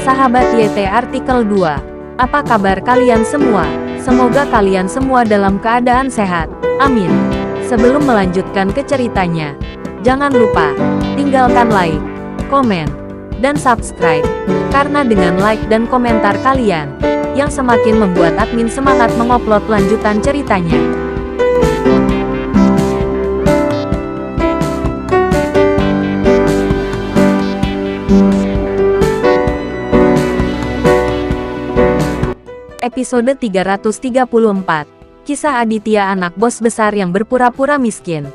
Sahabat YT Artikel 2, apa kabar kalian semua? Semoga kalian semua dalam keadaan sehat. Amin. Sebelum melanjutkan ke ceritanya, jangan lupa tinggalkan like, komen, dan subscribe. Karena dengan like dan komentar kalian, yang semakin membuat admin semangat mengupload lanjutan ceritanya. Episode 334. Kisah Aditya, anak bos besar yang berpura-pura miskin.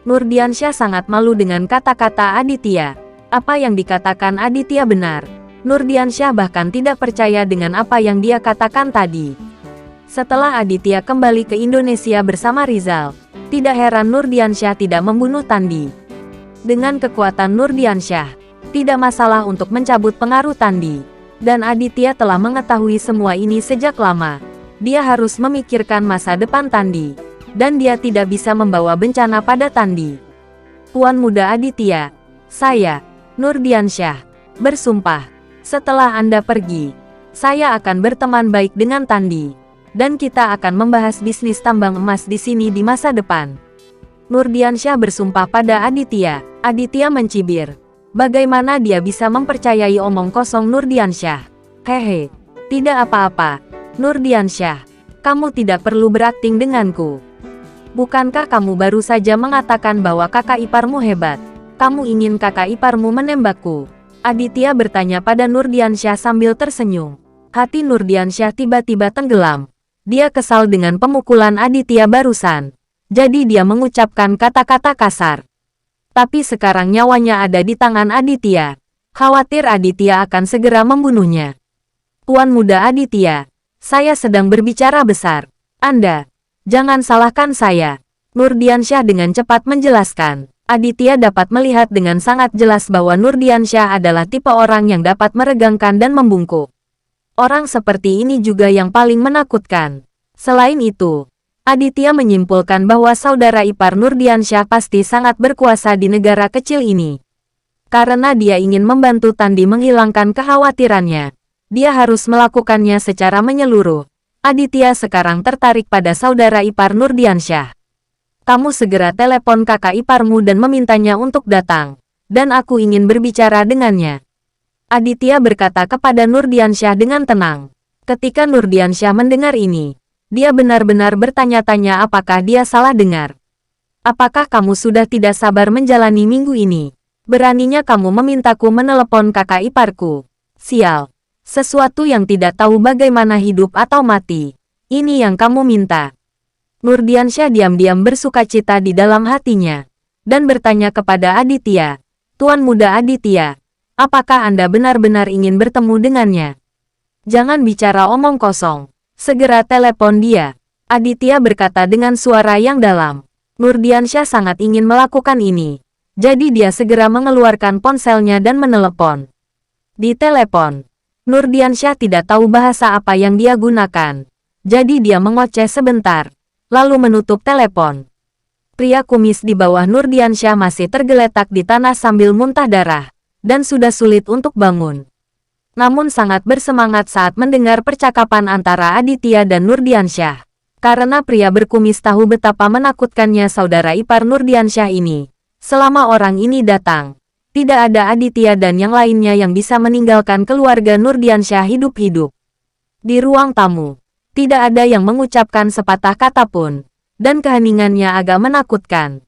Nurdiansyah sangat malu dengan kata-kata Aditya. Apa yang dikatakan Aditya benar. Nurdiansyah bahkan tidak percaya dengan apa yang dia katakan tadi. Setelah Aditya kembali ke Indonesia bersama Rizal, tidak heran Nurdiansyah tidak membunuh Tandi. Dengan kekuatan Nurdiansyah, tidak masalah untuk mencabut pengaruh Tandi. Dan Aditya telah mengetahui semua ini sejak lama. Dia harus memikirkan masa depan Tandi. Dan dia tidak bisa membawa bencana pada Tandi. Tuan Muda Aditya, saya, Nurdiansyah, bersumpah, setelah Anda pergi, saya akan berteman baik dengan Tandi. Dan kita akan membahas bisnis tambang emas di sini di masa depan. Nurdiansyah bersumpah pada Aditya. Aditya mencibir. Bagaimana dia bisa mempercayai omong kosong Nurdiansyah? Hehe, tidak apa-apa. Nurdiansyah, kamu tidak perlu berakting denganku. Bukankah kamu baru saja mengatakan bahwa kakak iparmu hebat? Kamu ingin kakak iparmu menembakku? Aditya bertanya pada Nurdiansyah sambil tersenyum. Hati Nurdiansyah tiba-tiba tenggelam. Dia kesal dengan pemukulan Aditya barusan. Jadi dia mengucapkan kata-kata kasar. Tapi sekarang nyawanya ada di tangan Aditya. Khawatir Aditya akan segera membunuhnya. Tuan Muda Aditya, saya sedang berbicara besar. Anda, jangan salahkan saya. Nurdiansyah dengan cepat menjelaskan. Aditya dapat melihat dengan sangat jelas bahwa Nurdiansyah adalah tipe orang yang dapat meregangkan dan membungkuk. Orang seperti ini juga yang paling menakutkan. Selain itu, Aditya menyimpulkan bahwa saudara ipar Nurdiansyah pasti sangat berkuasa di negara kecil ini. Karena dia ingin membantu Tandi menghilangkan kekhawatirannya, dia harus melakukannya secara menyeluruh. Aditya sekarang tertarik pada saudara ipar Nurdiansyah. Kamu segera telepon kakak iparmu dan memintanya untuk datang. Dan aku ingin berbicara dengannya. Aditya berkata kepada Nurdiansyah dengan tenang. Ketika Nurdiansyah mendengar ini, dia benar-benar bertanya-tanya apakah dia salah dengar. Apakah kamu sudah tidak sabar menjalani minggu ini? Beraninya kamu memintaku menelepon kakak iparku. Sial. Sesuatu yang tidak tahu bagaimana hidup atau mati. Ini yang kamu minta. Nurdiansyah diam-diam bersukacita di dalam hatinya. Dan bertanya kepada Aditya. Tuan Muda Aditya, apakah Anda benar-benar ingin bertemu dengannya? Jangan bicara omong kosong. Segera telepon dia. Aditya berkata dengan suara yang dalam. Nurdiansyah sangat ingin melakukan ini. Jadi dia segera mengeluarkan ponselnya dan menelepon. Di telepon, Nurdiansyah tidak tahu bahasa apa yang dia gunakan. Jadi dia mengoceh sebentar, lalu menutup telepon. Pria kumis di bawah Nurdiansyah masih tergeletak di tanah sambil muntah darah, dan sudah sulit untuk bangun. Namun sangat bersemangat saat mendengar percakapan antara Aditya dan Nurdiansyah. Karena pria berkumis tahu betapa menakutkannya saudara ipar Nurdiansyah ini. Selama orang ini datang, tidak ada Aditya dan yang lainnya yang bisa meninggalkan keluarga Nurdiansyah hidup-hidup. Di ruang tamu, tidak ada yang mengucapkan sepatah kata pun, dan keheningannya agak menakutkan.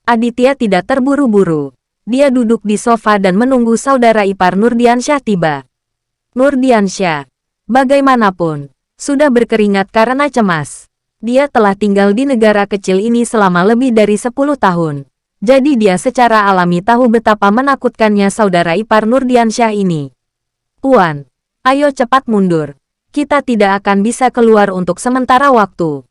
Aditya tidak terburu-buru. Dia duduk di sofa dan menunggu saudara ipar Nurdiansyah tiba. Nurdiansyah, bagaimanapun, sudah berkeringat karena cemas. Dia telah tinggal di negara kecil ini selama lebih dari 10 tahun. Jadi dia secara alami tahu betapa menakutkannya saudara ipar Nurdiansyah ini. Tuan, ayo cepat mundur. Kita tidak akan bisa keluar untuk sementara waktu.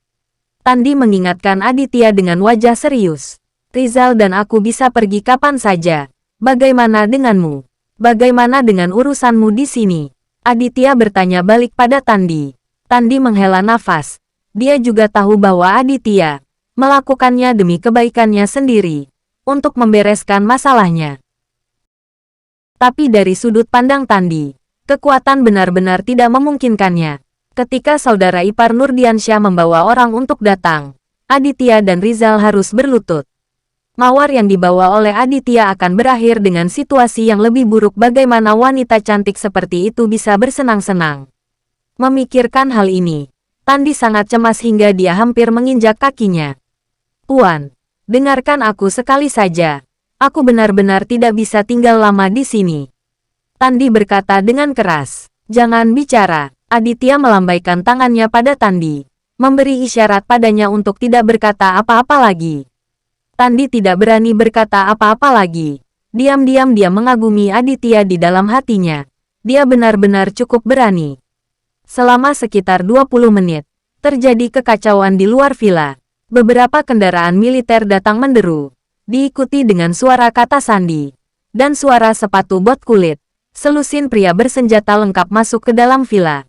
Tandi mengingatkan Aditya dengan wajah serius. Rizal dan aku bisa pergi kapan saja. Bagaimana denganmu? Bagaimana dengan urusanmu di sini? Aditya bertanya balik pada Tandi. Tandi menghela nafas. Dia juga tahu bahwa Aditya melakukannya demi kebaikannya sendiri, untuk membereskan masalahnya. Tapi dari sudut pandang Tandi, Kekuatan benar-benar tidak memungkinkannya. Ketika saudara ipar Nurdiansyah membawa orang untuk datang, Aditya dan Rizal harus berlutut. Mawar yang dibawa oleh Aditya akan berakhir dengan situasi yang lebih buruk. Bagaimana wanita cantik seperti itu bisa bersenang-senang? Memikirkan hal ini, Tandi sangat cemas hingga dia hampir menginjak kakinya. Puan, dengarkan aku sekali saja. Aku benar-benar tidak bisa tinggal lama di sini. Tandi berkata dengan keras. Jangan bicara. Aditya melambaikan tangannya pada Tandi, memberi isyarat padanya untuk tidak berkata apa-apa lagi. Tandi tidak berani berkata apa-apa lagi. Diam-diam dia mengagumi Aditya di dalam hatinya. Dia benar-benar cukup berani. Selama sekitar 20 menit, terjadi kekacauan di luar villa. Beberapa kendaraan militer datang menderu, diikuti dengan suara kata sandi, dan suara sepatu bot kulit. Selusin pria bersenjata lengkap masuk ke dalam villa.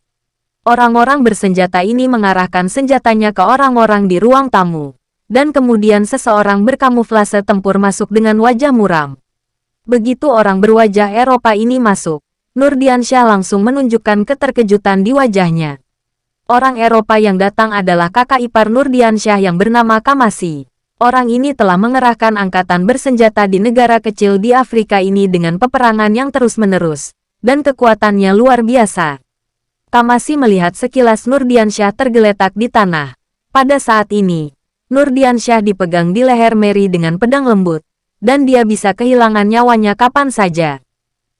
Orang-orang bersenjata ini mengarahkan senjatanya ke orang-orang di ruang tamu. Dan kemudian seseorang berkamuflase tempur masuk dengan wajah muram. Begitu orang berwajah Eropa ini masuk, Nurdiansyah langsung menunjukkan keterkejutan di wajahnya. Orang Eropa yang datang adalah kakak ipar Nurdiansyah yang bernama Kamasi. Orang ini telah mengerahkan angkatan bersenjata di negara kecil di Afrika ini dengan peperangan yang terus-menerus, dan kekuatannya luar biasa. Kamasi melihat sekilas Nurdiansyah tergeletak di tanah. Pada saat ini, Nurdiansyah dipegang di leher Mary dengan pedang lembut, dan dia bisa kehilangan nyawanya kapan saja.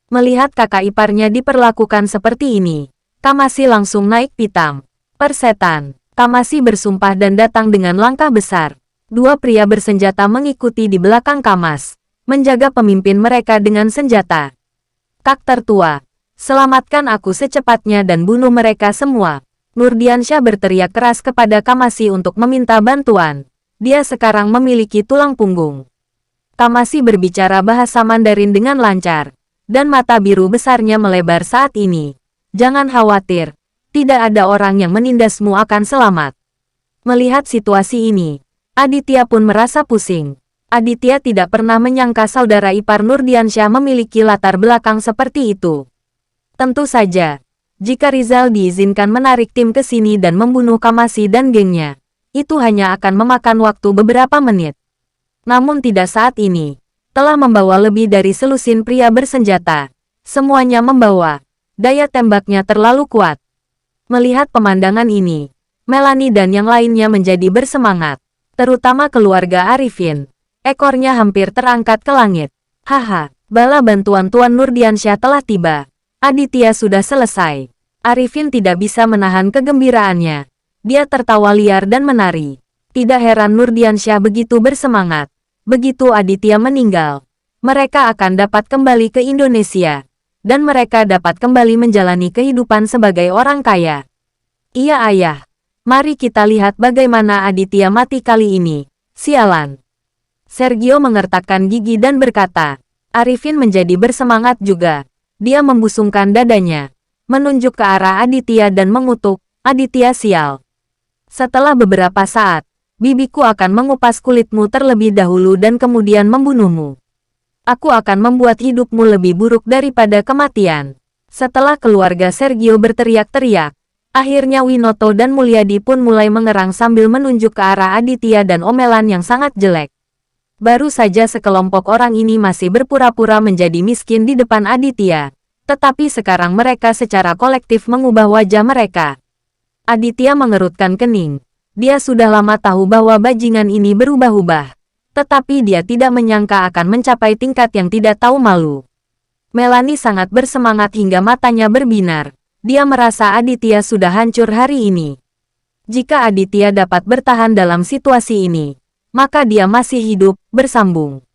Melihat kakak iparnya diperlakukan seperti ini, Kamasi langsung naik pitam. Persetan, Kamasi bersumpah dan datang dengan langkah besar. Dua pria bersenjata mengikuti di belakang Kamas, menjaga pemimpin mereka dengan senjata. Kak tertua, selamatkan aku secepatnya dan bunuh mereka semua. Nurdiansyah berteriak keras kepada Kamasi untuk meminta bantuan. Dia sekarang memiliki tulang punggung. Kamasi berbicara bahasa Mandarin dengan lancar, dan mata biru besarnya melebar saat ini. Jangan khawatir, tidak ada orang yang menindasmu akan selamat. Melihat situasi ini, Aditya pun merasa pusing. Aditya tidak pernah menyangka saudara ipar Nurdiansyah memiliki latar belakang seperti itu. Tentu saja, jika Rizal diizinkan menarik tim ke sini dan membunuh Kamasi dan gengnya, itu hanya akan memakan waktu beberapa menit. Namun tidak saat ini. Telah membawa lebih dari selusin pria bersenjata. Semuanya membawa. Daya tembaknya terlalu kuat. Melihat pemandangan ini, Melanie dan yang lainnya menjadi bersemangat. Terutama keluarga Arifin. Ekornya hampir terangkat ke langit. Haha, bala bantuan Tuan Nurdiansyah telah tiba. Aditya sudah selesai. Arifin tidak bisa menahan kegembiraannya. Dia tertawa liar dan menari. Tidak heran Nurdiansyah begitu bersemangat. Begitu Aditya meninggal, mereka akan dapat kembali ke Indonesia. Dan mereka dapat kembali menjalani kehidupan sebagai orang kaya. Iya ayah. Mari kita lihat bagaimana Aditya mati kali ini. Sialan. Sergio mengertakkan gigi dan berkata. Arifin menjadi bersemangat juga. Dia membusungkan dadanya, menunjuk ke arah Aditya dan mengutuk, Aditya sial. Setelah beberapa saat, bibiku akan mengupas kulitmu terlebih dahulu dan kemudian membunuhmu. Aku akan membuat hidupmu lebih buruk daripada kematian. Setelah keluarga Sergio berteriak-teriak, akhirnya Winoto dan Mulyadi pun mulai mengerang sambil menunjuk ke arah Aditya dan omelan yang sangat jelek. Baru saja sekelompok orang ini masih berpura-pura menjadi miskin di depan Aditya, tetapi sekarang mereka secara kolektif mengubah wajah mereka. Aditya mengerutkan kening. Dia sudah lama tahu bahwa bajingan ini berubah-ubah, tetapi dia tidak menyangka akan mencapai tingkat yang tidak tahu malu. Melanie sangat bersemangat hingga matanya berbinar. Dia merasa Aditya sudah hancur hari ini. Jika Aditya dapat bertahan dalam situasi ini, maka dia masih hidup, bersambung.